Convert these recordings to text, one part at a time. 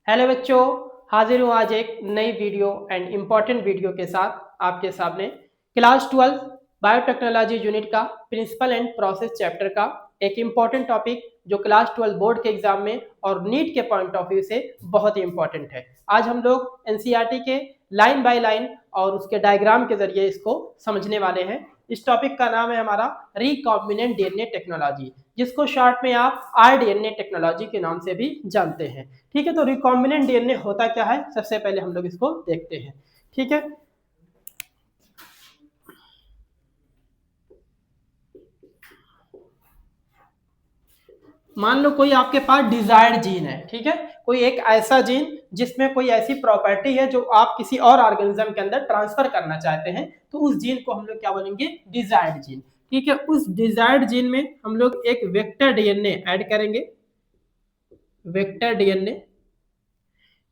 Hello बच्चों, हाजिर हूँ आज एक नई वीडियो एंड इम्पॉर्टेंट वीडियो के साथ आपके सामने। क्लास 12 बायोटेक्नोलॉजी यूनिट का प्रिंसिपल एंड प्रोसेस चैप्टर का एक इम्पॉर्टेंट टॉपिक जो क्लास 12 बोर्ड के एग्जाम में और नीट के पॉइंट ऑफ व्यू से बहुत ही इम्पॉर्टेंट है। आज हम लोग एनसीईआरटी के लाइन बाय लाइन और उसके डायग्राम के जरिए इसको समझने वाले हैं। इस टॉपिक का नाम है हमारा रिकॉम्बिनेंट डीएनए टेक्नोलॉजी, जिसको शॉर्ट में आप आरडीएनए टेक्नोलॉजी के नाम से भी जानते हैं। ठीक है, तो रिकॉम्बिनेंट डीएनए होता क्या है, सबसे पहले हम लोग इसको देखते हैं। ठीक है, मान लो कोई आपके पास डिजायर्ड जीन है। ठीक है, कोई एक ऐसा जीन जिसमें कोई ऐसी प्रॉपर्टी है जो आप किसी और ऑर्गेनिज्म के अंदर ट्रांसफर करना चाहते हैं, तो उस जीन को हम लोग क्या बोलेंगे, डिजायर्ड जीन। ठीक है, उस डिजायर्ड जीन में हम लोग एक वेक्टर डीएनए ऐड करेंगे, वेक्टर डीएनए,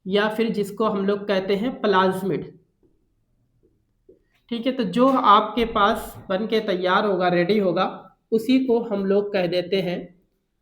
या फिर जिसको हम लोग कहते हैं प्लाज्मिड। ठीक है, तो जो आपके पास बन के तैयार होगा, रेडी होगा, उसी को हम लोग कह देते हैं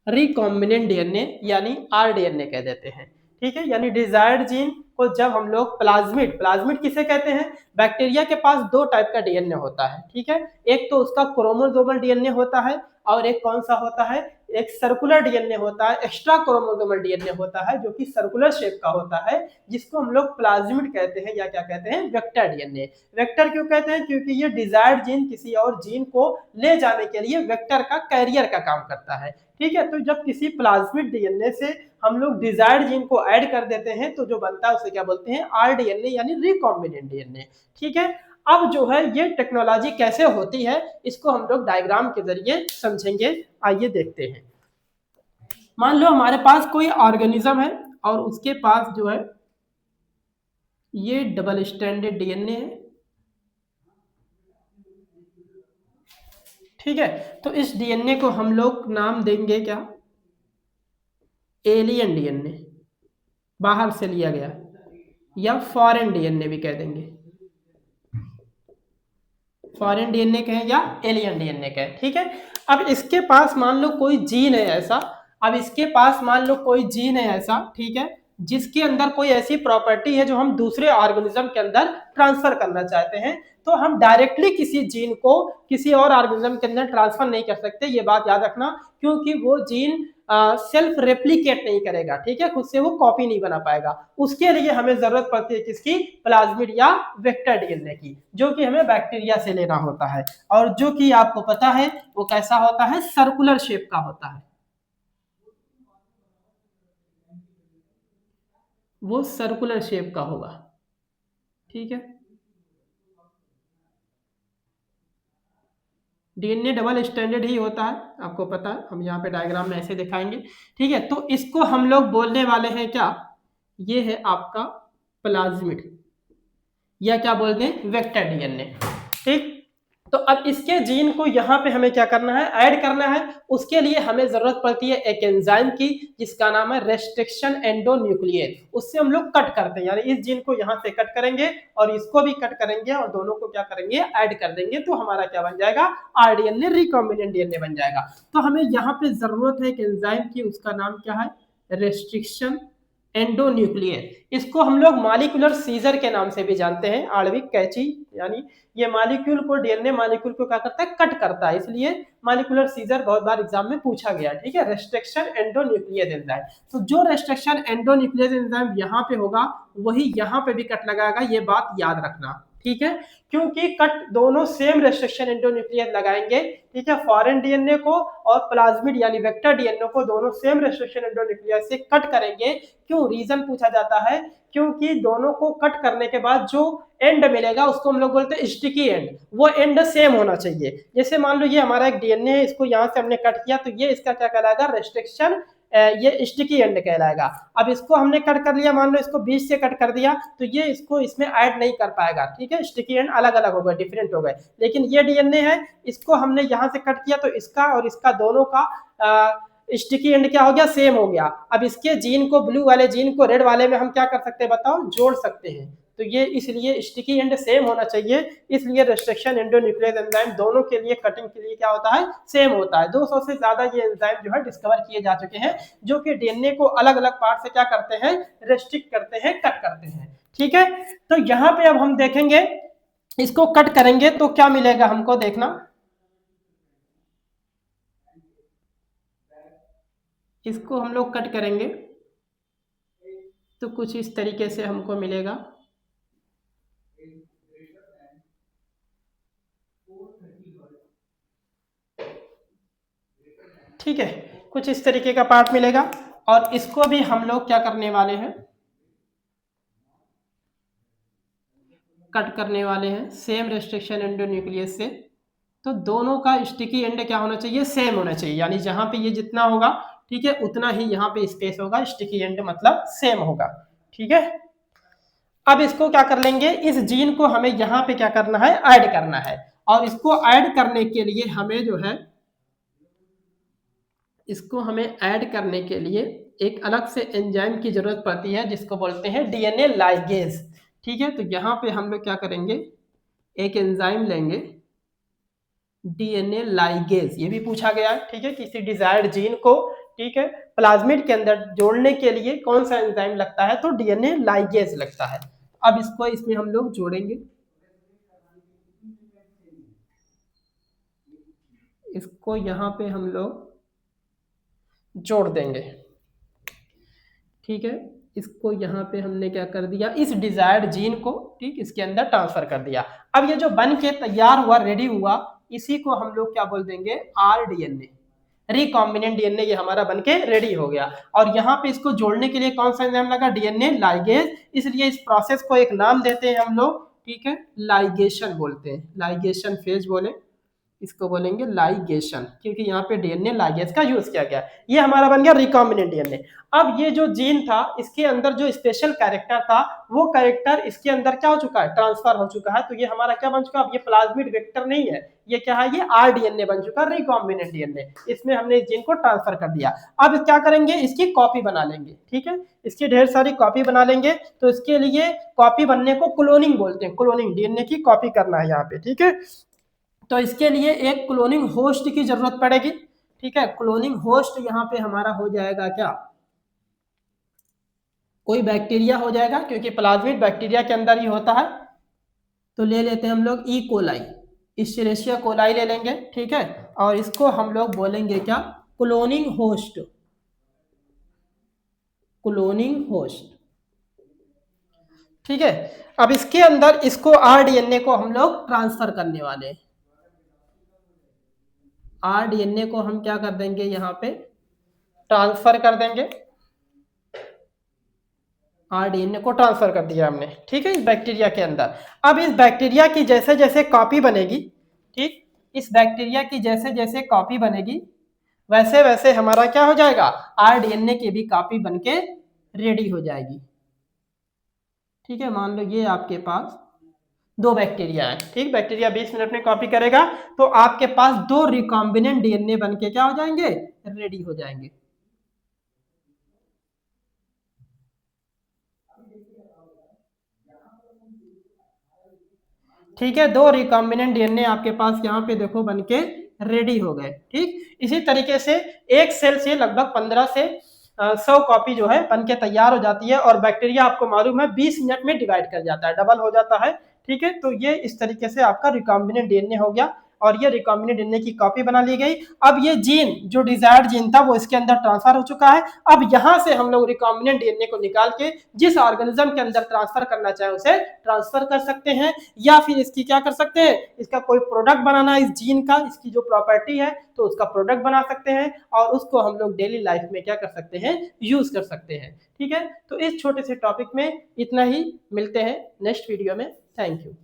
रिकॉम्बिनेंट डीएनए यानी आरडीएनए कह देते हैं। ठीक है, यानी डिजायर्ड जीन को जब हम लोग प्लाज्मिड, प्लाज्मिड किसे कहते हैं, बैक्टीरिया के पास दो टाइप का डीएनए होता है। ठीक है, एक तो उसका क्रोमोसोमल डीएनए होता है और एक कौन सा होता है, एक सर्कुलर डीएनए होता है, एक्स्ट्रा क्रोमोसोमल डीएनए होता है जो कि सर्कुलर शेप का होता है, जिसको हम लोग प्लाज्मिड कहते हैं या क्या कहते हैं, वेक्टर डीएनए। वेक्टर क्यों कहते हैं, क्योंकि ये डिजायर्ड जीन किसी और जीन को ले जाने के लिए वेक्टर का कैरियर का काम करता है। ठीक है, तो जब किसी प्लाज्मिड डीएनए से हम लोग डिजायर्ड जीन को ऐड कर देते हैं तो जो बनता है उसे क्या बोलते हैं, आरडीएनए यानी रिकॉम्बिनेंट डीएनए। ठीक है, अब जो है ये टेक्नोलॉजी कैसे होती है, इसको हम लोग डायग्राम के जरिए समझेंगे। आइए देखते हैं। मान लो हमारे पास कोई ऑर्गेनिज्म है और उसके पास जो है ये डबल स्ट्रैंडेड डीएनए है। ठीक है, तो इस डीएनए को हम लोग नाम देंगे क्या, एलियन डीएनए, बाहर से लिया गया, या फॉरेन डीएनए भी कह देंगे। फॉरेन डीएनए कहें या एलियन डीएनए कहें। ठीक है, अब इसके पास मान लो कोई जीन है ऐसा, अब इसके पास मान लो कोई जीन है ऐसा, ठीक है, जिसके अंदर कोई ऐसी प्रॉपर्टी है जो हम दूसरे ऑर्गेनिज्म के अंदर ट्रांसफर करना चाहते हैं, तो हम डायरेक्टली किसी जीन को किसी और ऑर्गेनिज्म के अंदर ट्रांसफर नहीं कर सकते, ये बात याद रखना, क्योंकि वो जीन सेल्फ रेप्लिकेट नहीं करेगा। ठीक है, खुद से वो कॉपी नहीं बना पाएगा। उसके लिए हमें जरूरत पड़ती है किसकी, प्लाज्मिड या वेक्टर डीएनए की, जो कि हमें बैक्टीरिया से लेना होता है, और जो कि आपको पता है वो कैसा होता है, सर्कुलर शेप का होता है, वो सर्कुलर शेप का होगा। ठीक है, डीएनए डबल स्टैंडर्ड ही होता है, आपको पता है, हम यहाँ पे डायग्राम में ऐसे दिखाएंगे। ठीक है, तो इसको हम लोग बोलने वाले हैं क्या, ये है आपका प्लाज्मिड, या क्या बोलते हैं, वेक्टर डीएनए। ठीक, तो अब इसके जीन को यहाँ पे हमें क्या करना है, ऐड करना है। उसके लिए हमें जरूरत पड़ती है एक एंजाइम की, जिसका नाम है रेस्ट्रिक्शन एंडोन्यूक्लियेज। उससे हम लोग कट करते हैं, यानी इस जीन को यहाँ से कट करेंगे और इसको भी कट करेंगे और दोनों को क्या करेंगे, ऐड कर देंगे, तो हमारा क्या बन जाएगा, आरडीएनए, रिकॉम्बिनेंट डीएनए बन जाएगा। तो हमें यहाँ पे जरूरत है एक एंजाइम की, उसका नाम क्या है, रेस्ट्रिक्शन एंडोन्यूक्लियर। इसको हम लोग मॉलिक्यूलर सीजर के नाम से भी जानते हैं, आणविक कैंची, यानी ये मॉलिक्यूल को, डीएनए मॉलिक्यूल को क्या करता है, कट करता है, इसलिए मॉलिक्यूलर सीजर बहुत बार एग्जाम में पूछा गया। ठीक है, रेस्ट्रिक्शन एंडोन्यूक्लियस एंजाइम, तो जो रेस्ट्रिक्शन एंडोन्यूक्लियस एंजाइम यहाँ पे होगा वही यहाँ पे भी कट लगाएगा, ये बात याद रखना। ठीक है, क्योंकि कट दोनों सेम रेस्ट्रिक्शन एंडोन्यूक्लियस लगाएंगे। ठीक है, फॉरेन डीएनए को और प्लाज्मिड यानी वेक्टर डीएनए को दोनों सेम रेस्ट्रिक्शन एंडोन्यूक्लियस से कट करेंगे। क्यों, रीजन पूछा जाता है, क्योंकि दोनों को कट करने के बाद जो एंड मिलेगा उसको हम लोग बोलते हैं स्टिकी एंड, वो एंड सेम होना चाहिए। जैसे मान लो ये हमारा एक डीएनए है, इसको यहाँ से हमने कट किया, तो ये इसका क्या कहलाएगा, रेस्ट्रिक्शन, ये स्टिकी एंड कहलाएगा। अब इसको हमने कट कर लिया, मान लो इसको बीच से कट कर दिया, तो ये इसको इसमें ऐड नहीं कर पाएगा। ठीक है, स्टिकी एंड अलग अलग हो गए, डिफरेंट हो गए। लेकिन ये डीएनए है, इसको हमने यहाँ से कट किया, तो इसका और इसका दोनों का स्टिकी एंड क्या हो गया, सेम हो गया। अब इसके जीन को, ब्लू वाले जीन को रेड वाले में हम क्या कर सकते हैं बताओ, जोड़ सकते हैं। तो ये इसलिए स्टिकी एंड सेम होना चाहिए, इसलिए रेस्ट्रिक्शन एंडोन्यूक्लियस एंजाइम दोनों के लिए कटिंग के लिए क्या होता है, सेम होता है। 200 से ज्यादा ये एंजाइम जो है डिस्कवर किए जा चुके हैं, जो कि डीएनए को अलग अलग पार्ट से क्या करते हैं, रेस्ट्रिक्ट करते हैं, कट करते हैं। ठीक है, तो यहाँ पे अब हम देखेंगे, इसको कट करेंगे तो क्या मिलेगा हमको, देखना, इसको हम लोग कट करेंगे तो कुछ इस तरीके से हमको मिलेगा। ठीक है, कुछ इस तरीके का पार्ट मिलेगा, और इसको भी हम लोग क्या करने वाले हैं, कट करने वाले हैं सेम रेस्ट्रिक्शन एंडोन्यूक्लियस से। तो दोनों का स्टिकी एंड क्या होना चाहिए, सेम होना चाहिए, यानी जहां पे ये जितना होगा, ठीक है, उतना ही यहाँ पे स्पेस होगा, स्टिकी एंड मतलब सेम होगा। ठीक है, अब इसको क्या कर लेंगे, इस जीन को हमें यहाँ पे क्या करना है, ऐड करना है, और इसको ऐड करने के लिए हमें जो है, इसको हमें ऐड करने के लिए एक अलग से एंजाइम की जरूरत पड़ती है, जिसको बोलते हैं डीएनए लाइगेज। ठीक है, तो यहाँ पे हम लोग क्या करेंगे, एक एंजाइम लेंगे डीएनए लाइगेज, ये भी पूछा गया है। ठीक है, किसी डिजायर्ड जीन को, ठीक है, प्लाज्मिड के अंदर जोड़ने के लिए कौन सा एंजाइम लगता है, तो डीएनए लाइगेज लगता है। अब इसको इसमें हम लोग जोड़ेंगे, इसको यहाँ पे हम लोग जोड़ देंगे। ठीक है, इसको यहाँ पे हमने क्या कर दिया, इस डिजायर्ड जीन को, ठीक, इसके अंदर ट्रांसफर कर दिया। अब ये जो बन के तैयार हुआ, रेडी हुआ, इसी को हम लोग क्या बोल देंगे, आरडीएनए, रिकॉम्बिनेंट डीएनए, ये हमारा बनके रेडी हो गया। और यहाँ पे इसको जोड़ने के लिए कौन सा एंजाइम लगा, डीएनए लाइगेज, इसलिए इस प्रोसेस को एक नाम देते हैं हम लोग, ठीक है, लाइगेशन बोलते हैं, लाइगेशन फेज बोले, इसको बोलेंगे लाइगेशन, क्योंकि यहाँ पे डीएनए लाइगेज का यूज किया गया। ये हमारा बन गया रिकॉम्बिनेंट डीएनए। अब ये जो जीन था, इसके अंदर जो स्पेशल कैरेक्टर था, वो कैरेक्टर इसके अंदर क्या हो चुका है, ट्रांसफर हो चुका है। तो ये हमारा क्या बन चुका है, अब ये प्लाज्मिड वेक्टर नहीं है, ये क्या है, ये आरडीएनए बन चुका है, रिकॉम्बिनेंट डीएनए। इसमें हमने इस जीन को ट्रांसफर कर दिया। अब क्या करेंगे, इसकी कॉपी बना लेंगे। ठीक है, इसकी ढेर सारी कॉपी बना लेंगे। तो इसके लिए कॉपी बनने को क्लोनिंग बोलते हैं, क्लोनिंग, डीएनए की कॉपी करना है यहाँ पे। ठीक है, तो इसके लिए एक क्लोनिंग होस्ट की जरूरत पड़ेगी। ठीक है, क्लोनिंग होस्ट यहाँ पे हमारा हो जाएगा क्या, कोई बैक्टीरिया हो जाएगा, क्योंकि प्लाज्मिड बैक्टीरिया के अंदर ही होता है। तो ले लेते हैं हम लोग ई कोलाई, इश्चेरिशिया कोलाई ले लेंगे। ठीक है, और इसको हम लोग बोलेंगे क्या, क्लोनिंग होस्ट, क्लोनिंग होस्ट। ठीक है, अब इसके अंदर इसको आरडीएनए को हम लोग ट्रांसफर करने वाले हैं। आरडीएनए को हम क्या कर देंगे, यहाँ पे ट्रांसफर कर देंगे, आरडीएनए को ट्रांसफर कर दिया हमने। ठीक है, इस बैक्टीरिया के अंदर। अब इस बैक्टीरिया की जैसे जैसे कॉपी बनेगी, ठीक, इस बैक्टीरिया की जैसे जैसे कॉपी बनेगी, वैसे वैसे हमारा क्या हो जाएगा, आरडीएनए की भी कॉपी बनके रेडी हो जाएगी। ठीक है, मान लो ये आपके पास 2 बैक्टीरिया है। ठीक, बैक्टीरिया 20 मिनट में कॉपी करेगा, तो आपके पास 2 रिकॉम्बिनेंट डीएनए बनके क्या हो जाएंगे, रेडी हो जाएंगे। ठीक है, 2 रिकॉम्बिनेंट डीएनए आपके पास यहाँ पे देखो बनके रेडी हो गए। ठीक, इसी तरीके से एक सेल से लगभग 15 से 100 कॉपी जो है बनके तैयार हो जाती है, और बैक्टीरिया आपको मालूम है 20 मिनट में डिवाइड कर जाता है, डबल हो जाता है। ठीक है, तो ये इस तरीके से आपका रिकॉम्बिनेंट डीएनए हो गया, और ये रिकॉम्बिनेंट डीएनए की कॉपी बना ली गई। अब ये जीन जो डिजायर्ड जीन था वो इसके अंदर ट्रांसफर हो चुका है। अब यहाँ से हम लोग रिकॉम्बिनेंट डीएनए को निकाल के जिस ऑर्गेनिज्म के अंदर ट्रांसफर करना चाहे उसे ट्रांसफर कर सकते हैं, या फिर इसकी क्या कर सकते हैं, इसका कोई प्रोडक्ट बनाना, इस जीन का इसकी जो प्रॉपर्टी है तो उसका प्रोडक्ट बना सकते हैं, और उसको हम लोग डेली लाइफ में क्या कर सकते हैं, यूज कर सकते हैं। ठीक है, तो इस छोटे से टॉपिक में इतना ही, मिलते हैं नेक्स्ट वीडियो में। Thank you.